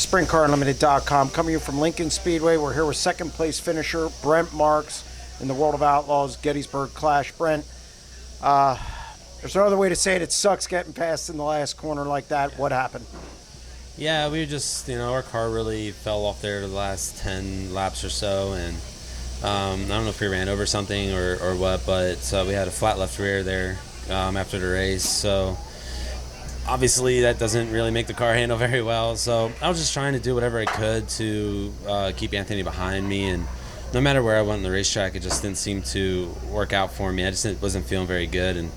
SprintCarUnlimited.com. Coming here from Lincoln Speedway. We're here with second place finisher Brent Marks in the World of Outlaws Gettysburg Clash. Brent, there's no other way to say it. It sucks getting past in the last corner like that. What happened? Yeah, we just, our car really fell off there the last 10 laps or so, and I don't know if we ran over something or what, but we had a flat left rear there after the race, so obviously that doesn't really make the car handle very well. So I was just trying to do whatever I could to keep Anthony behind me, and no matter where I went on the racetrack, it just didn't seem to work out for me. I just wasn't feeling very good,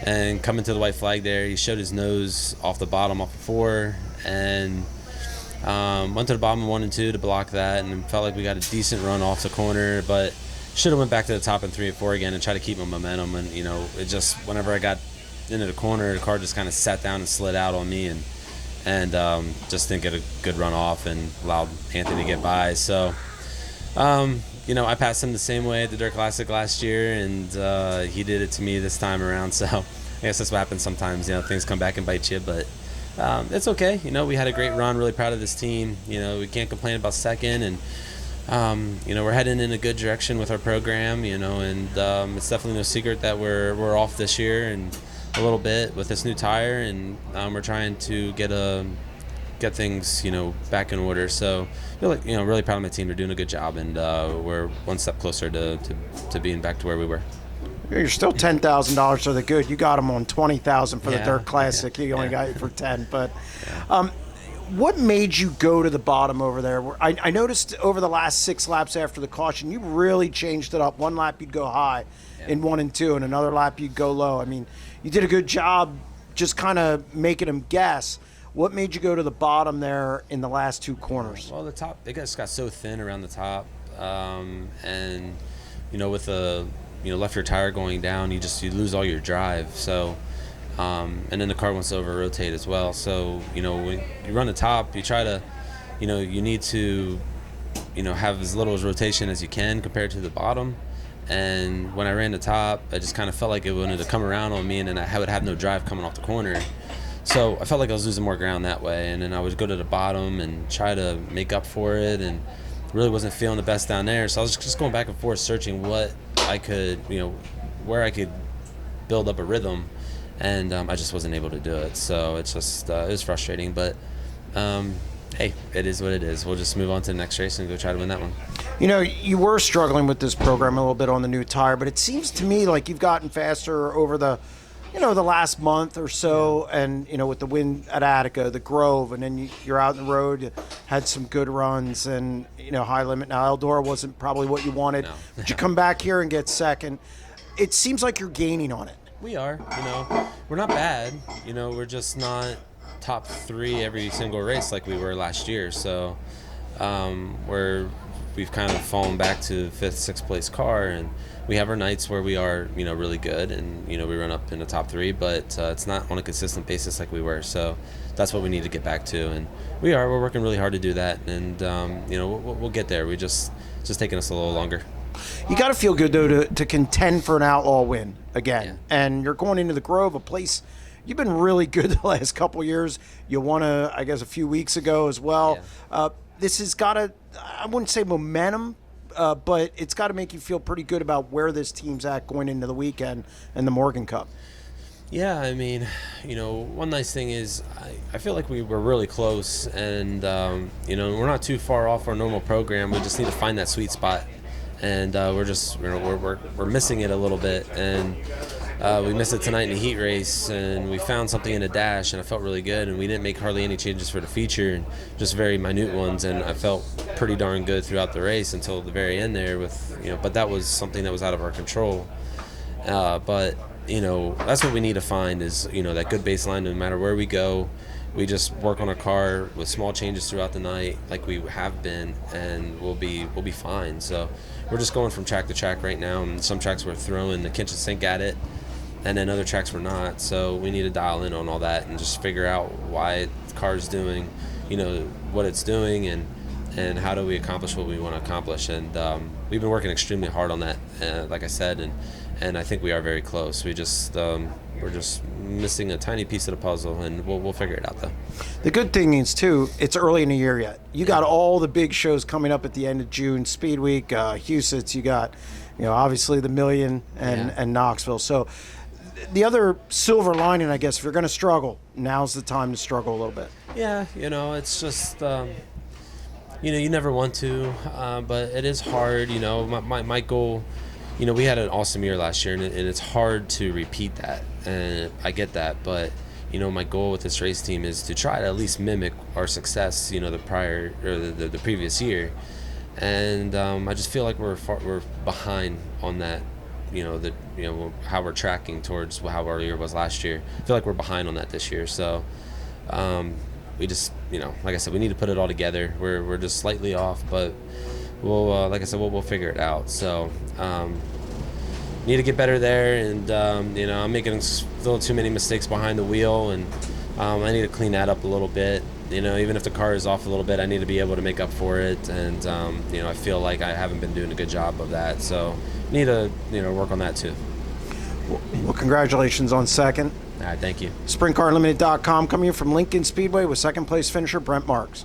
and coming to the white flag there, he showed his nose off the bottom off of 4, and went to the bottom of 1 and 2 to block that, and felt like we got a decent run off the corner, but should have went back to the top in 3 and 4 again and try to keep my momentum. And it just, whenever I got into the corner, the car just kind of sat down and slid out on me, and just didn't get a good run off and allowed Anthony to get by. So I passed him the same way at the Dirt Classic last year, and he did it to me this time around. So I guess that's what happens sometimes. Things come back and bite you, but it's okay. We had a great run. Really proud of this team. We can't complain about second, and we're heading in a good direction with our program. And it's definitely no secret that we're off this year and a little bit with this new tire, and we're trying to get things back in order. So really proud of my team. They're doing a good job, and we're one step closer to being back to where we were. You're still $10,000 to the good. You got them on $20,000 for the Dirt Classic. You only got it for 10. But what made you go to the bottom over there? I noticed over the last 6 laps after the caution, you really changed it up. One lap you'd go high in 1 and 2, and another lap you'd go low. I mean, you did a good job just kind of making them guess. What made you go to the bottom there in the last 2 corners? Well, the top, it just got so thin around the top, and with the left rear tire going down, you lose all your drive. So, and then the car wants to over rotate as well. So when you run the top, you try to, you need to, have as little as rotation as you can compared to the bottom. And when I ran the top, I just kind of felt like it wanted to come around on me, and then I would have no drive coming off the corner. So I felt like I was losing more ground that way, and then I would go to the bottom and try to make up for it, and really wasn't feeling the best down there. So I was just going back and forth searching what I could, where I could build up a rhythm, and I just wasn't able to do it. So it's just, it was frustrating, but hey, it is what it is. We'll just move on to the next race and go try to win that one. You were struggling with this program a little bit on the new tire, but it seems to me like you've gotten faster over the last month or so, and, with the win at Attica, the Grove, and then you're out on the road, you had some good runs, and, high limit. Now, Eldora wasn't probably what you wanted, no. But you come back here and get second. It seems like you're gaining on it. We are, we're not bad, we're just not top 3 every single race like we were last year. So we've kind of fallen back to 5th, 6th place car, and we have our nights where we are, really good, and, we run up in the top 3, but it's not on a consistent basis like we were. So that's what we need to get back to, and we're working really hard to do that, and, we'll get there. It's just taking us a little longer. You got to feel good, though, to contend for an outlaw win again. Yeah. And you're going into the Grove, a place you've been really good the last couple of years. You won, I guess, a few weeks ago as well. Yeah. This has got to, I wouldn't say momentum, but it's got to make you feel pretty good about where this team's at going into the weekend and the Morgan Cup. Yeah, I mean, one nice thing is I feel like we were really close, and, we're not too far off our normal program. We just need to find that sweet spot, and we're just, we're missing it a little bit, and we missed it tonight in the heat race, and we found something in the dash, and I felt really good, and we didn't make hardly any changes for the feature, and just very minute ones, and I felt pretty darn good throughout the race until the very end there but that was something that was out of our control. But that's what we need to find is, that good baseline. No matter where we go, we just work on our car with small changes throughout the night like we have been, and we'll be fine. So we're just going from track to track right now, and some tracks we're throwing the kitchen sink at it, and then other tracks we're not. So we need to dial in on all that and just figure out why the car's doing, what it's doing, and how do we accomplish what we want to accomplish. And we've been working extremely hard on that, like I said, and I think we are very close. We're just missing a tiny piece of the puzzle, and we'll figure it out though. The good thing is too, it's early in the year yet. You got all the big shows coming up at the end of June: Speed Week, Huset's. You got, obviously the Million and Knoxville. So the other silver lining, I guess, if you're going to struggle, now's the time to struggle a little bit. Yeah, it's just you never want to, but it is hard. My goal. We had an awesome year last year, and it's hard to repeat that, and I get that. But my goal with this race team is to try to at least mimic our success, the prior or the previous year, and I just feel like we're behind on that. How we're tracking towards how our year was last year. I feel like we're behind on that this year. So we just, like I said, we need to put it all together. We're just slightly off, but we'll, like I said, we'll figure it out. So need to get better there, and I'm making a little too many mistakes behind the wheel, and I need to clean that up a little bit. Even if the car is off a little bit, I need to be able to make up for it, and I feel like I haven't been doing a good job of that. So need to work on that too. Well, congratulations on second. All right, thank you. SprintCarUnlimited.com coming in from Lincoln Speedway with second place finisher Brent Marks.